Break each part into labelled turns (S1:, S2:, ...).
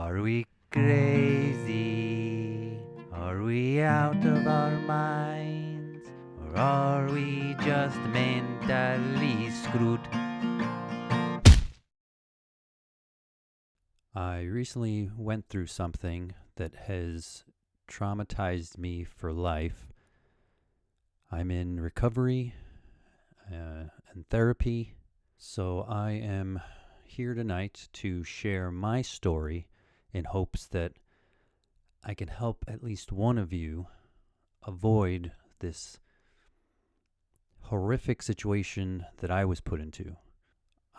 S1: Are we crazy? Are we out of our minds? Or are we just mentally screwed? I recently went through something that has traumatized me for life. I'm in recovery and therapy, so I am here tonight to share my story in hopes that I can help at least one of you avoid this horrific situation that I was put into.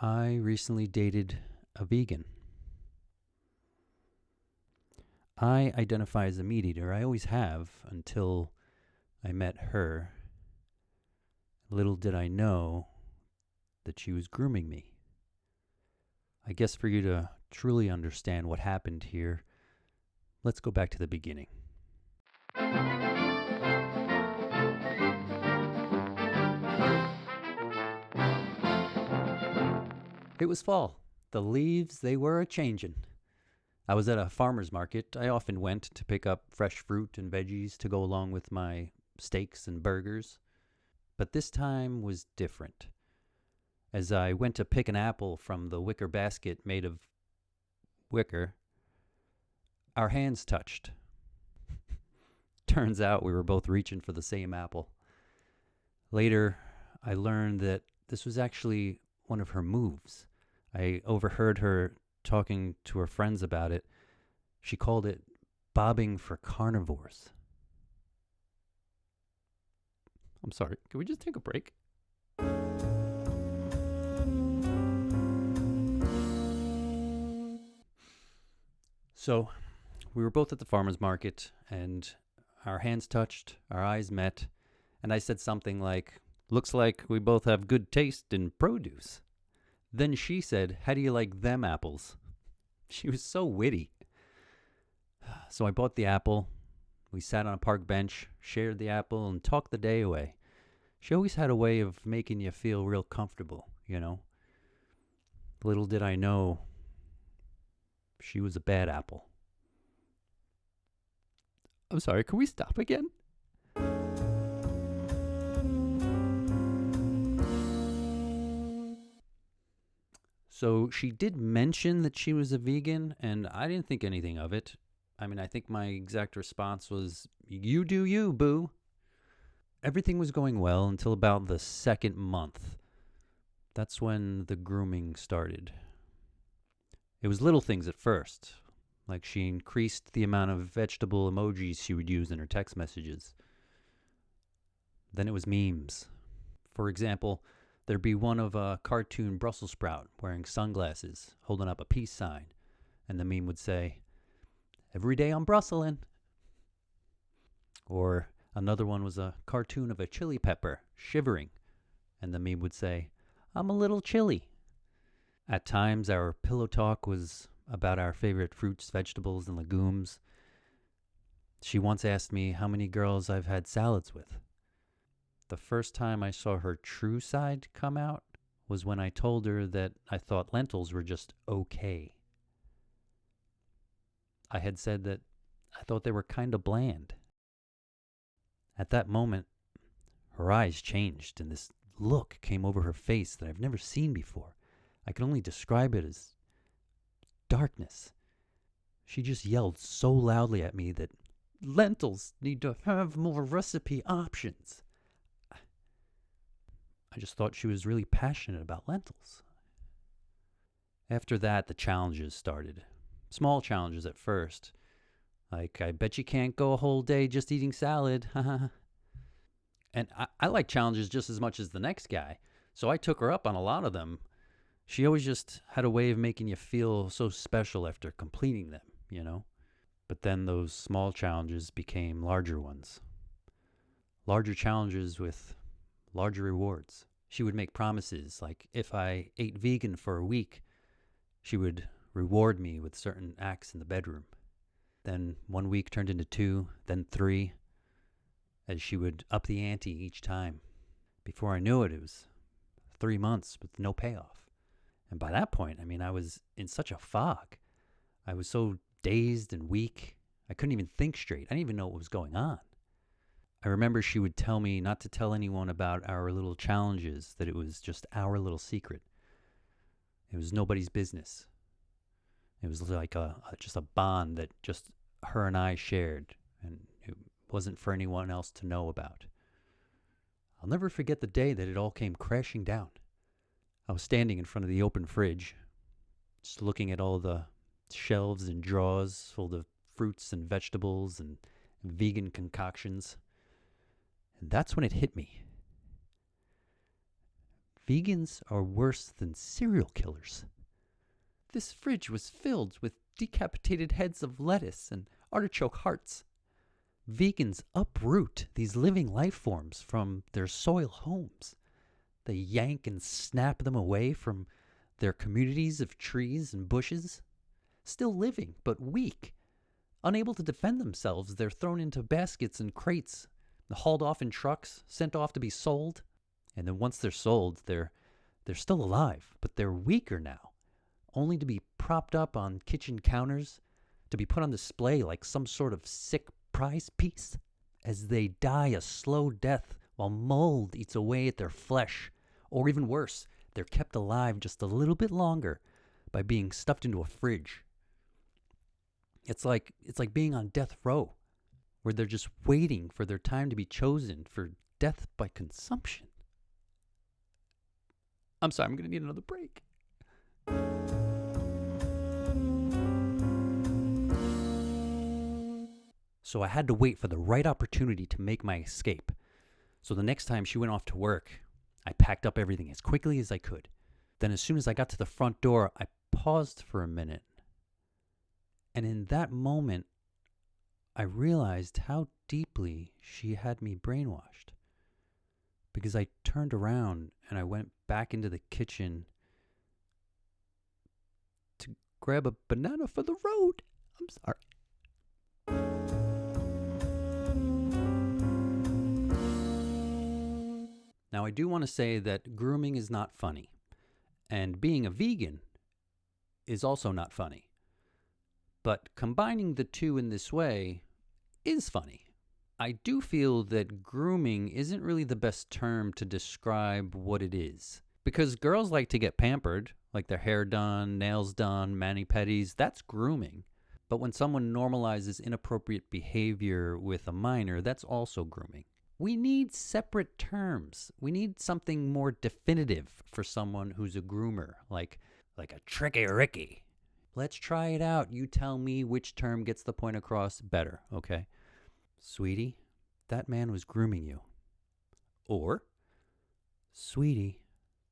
S1: I recently dated a vegan. I identify as a meat eater. I always have until I met her. Little did I know that she was grooming me. I guess for you to truly understand what happened here, let's go back to the beginning. It was fall. The leaves, they were a-changin'. I was at a farmer's market. I often went to pick up fresh fruit and veggies to go along with my steaks and burgers. But this time was different. As I went to pick an apple from the wicker basket made of wicker, our hands touched. Turns out we were both reaching for the same apple. Later, I learned that this was actually one of her moves. I overheard her talking to her friends about it. She called it bobbing for carnivores. I'm sorry, can we just take a break? So, we were both at the farmer's market, and our hands touched, our eyes met, and I said something like, "Looks like we both have good taste in produce." Then she said, "How do you like them apples?" She was so witty. So I bought the apple. We sat on a park bench, shared the apple, and talked the day away. She always had a way of making you feel real comfortable, you know. Little did I know, she was a bad apple. I'm sorry, can we stop again? So she did mention that she was a vegan, and I didn't think anything of it. I mean, I think my exact response was, "You do you, boo." Everything was going well until about the second month. That's when the grooming started. It was little things at first, like she increased the amount of vegetable emojis she would use in her text messages. Then it was memes. For example, there'd be one of a cartoon Brussels sprout wearing sunglasses, holding up a peace sign, and the meme would say, "Every day I'm Brusselin'." Or another one was a cartoon of a chili pepper shivering, and the meme would say, "I'm a little chilly." At times, our pillow talk was about our favorite fruits, vegetables, and legumes. She once asked me how many girls I've had salads with. The first time I saw her true side come out was when I told her that I thought lentils were just okay. I had said that I thought they were kind of bland. At that moment, her eyes changed and this look came over her face that I've never seen before. I can only describe it as darkness. She just yelled so loudly at me that lentils need to have more recipe options. I just thought she was really passionate about lentils. After that, the challenges started. Small challenges at first. Like, "I bet you can't go a whole day just eating salad." And I like challenges just as much as the next guy, so I took her up on a lot of them. She always just had a way of making you feel so special after completing them, you know? But then those small challenges became larger ones. Larger challenges with larger rewards. She would make promises, like if I ate vegan for a week, she would reward me with certain acts in the bedroom. Then 1 week turned into 2, then 3, as she would up the ante each time. Before I knew it, it was 3 months with no payoff. And by that point, I mean, I was in such a fog. I was so dazed and weak. I couldn't even think straight. I didn't even know what was going on. I remember she would tell me not to tell anyone about our little challenges, that it was just our little secret. It was nobody's business. It was like just a bond that just her and I shared, and it wasn't for anyone else to know about. I'll never forget the day that it all came crashing down. I was standing in front of the open fridge, just looking at all the shelves and drawers full of fruits and vegetables and vegan concoctions. And that's when it hit me. Vegans are worse than serial killers. This fridge was filled with decapitated heads of lettuce and artichoke hearts. Vegans uproot these living life forms from their soil homes. They yank and snap them away from their communities of trees and bushes. Still living, but weak. Unable to defend themselves, they're thrown into baskets and crates, hauled off in trucks, sent off to be sold. And then once they're sold, they're still alive, but they're weaker now, only to be propped up on kitchen counters, to be put on display like some sort of sick prize piece, as they die a slow death while mold eats away at their flesh. Or even worse, they're kept alive just a little bit longer by being stuffed into a fridge. It's like being on death row, where they're just waiting for their time to be chosen for death by consumption. I'm sorry, I'm going to need another break. So I had to wait for the right opportunity to make my escape. So the next time she went off to work, I packed up everything as quickly as I could. Then as soon as I got to the front door, I paused for a minute. And in that moment, I realized how deeply she had me brainwashed. Because I turned around and I went back into the kitchen to grab a banana for the road. I'm sorry. Now, I do want to say that grooming is not funny, and being a vegan is also not funny. But combining the two in this way is funny. I do feel that grooming isn't really the best term to describe what it is. Because girls like to get pampered, like their hair done, nails done, mani-pedis, that's grooming. But when someone normalizes inappropriate behavior with a minor, that's also grooming. We need separate terms. We need something more definitive for someone who's a groomer, like a tricky Ricky. Let's try it out. You tell me which term gets the point across better, okay? Sweetie, that man was grooming you. Or, sweetie,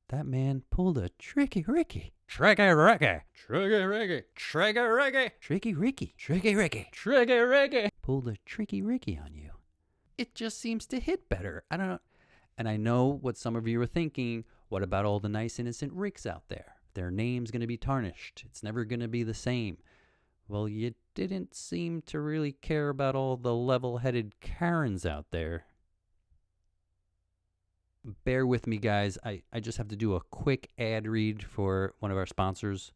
S1: that man pulled a tricky Ricky. Tricky Ricky. Tricky Ricky. Tricky Ricky. Tricky Ricky. Tricky Ricky. Tricky Ricky. Pulled a tricky Ricky on you. It just seems to hit better. I don't know. And I know what some of you are thinking. What about all the nice innocent Ricks out there? Their name's going to be tarnished. It's never going to be the same. Well, you didn't seem to really care about all the level-headed Karens out there. Bear with me, guys. I just have to do a quick ad read for one of our sponsors.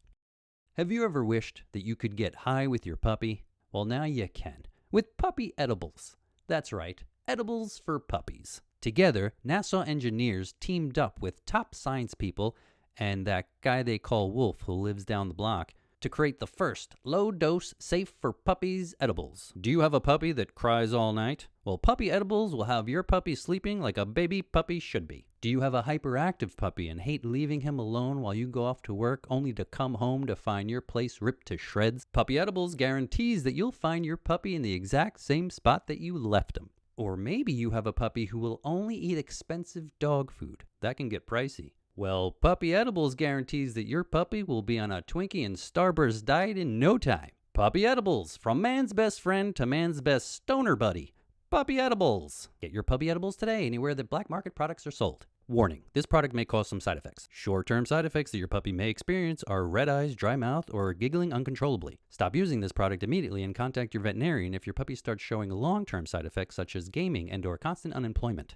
S1: Have you ever wished that you could get high with your puppy? Well, now you can. With Puppy Edibles. That's right. Edibles for puppies. Together, NASA engineers teamed up with top science people and that guy they call Wolf who lives down the block to create the first low-dose, safe-for-puppies edibles. Do you have a puppy that cries all night? Well, Puppy Edibles will have your puppy sleeping like a baby puppy should be. Do you have a hyperactive puppy and hate leaving him alone while you go off to work only to come home to find your place ripped to shreds? Puppy Edibles guarantees that you'll find your puppy in the exact same spot that you left him. Or maybe you have a puppy who will only eat expensive dog food. That can get pricey. Well, Puppy Edibles guarantees that your puppy will be on a Twinkie and Starburst diet in no time. Puppy Edibles, from man's best friend to man's best stoner buddy. Puppy Edibles. Get your Puppy Edibles today anywhere that black market products are sold. Warning, this product may cause some side effects. Short-term side effects that your puppy may experience are red eyes, dry mouth, or giggling uncontrollably. Stop using this product immediately and contact your veterinarian if your puppy starts showing long-term side effects such as gaming and/or constant unemployment.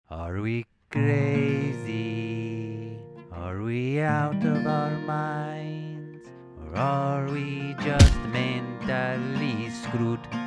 S1: Are we crazy? Are we out of our minds? Or Or are we just mentally screwed?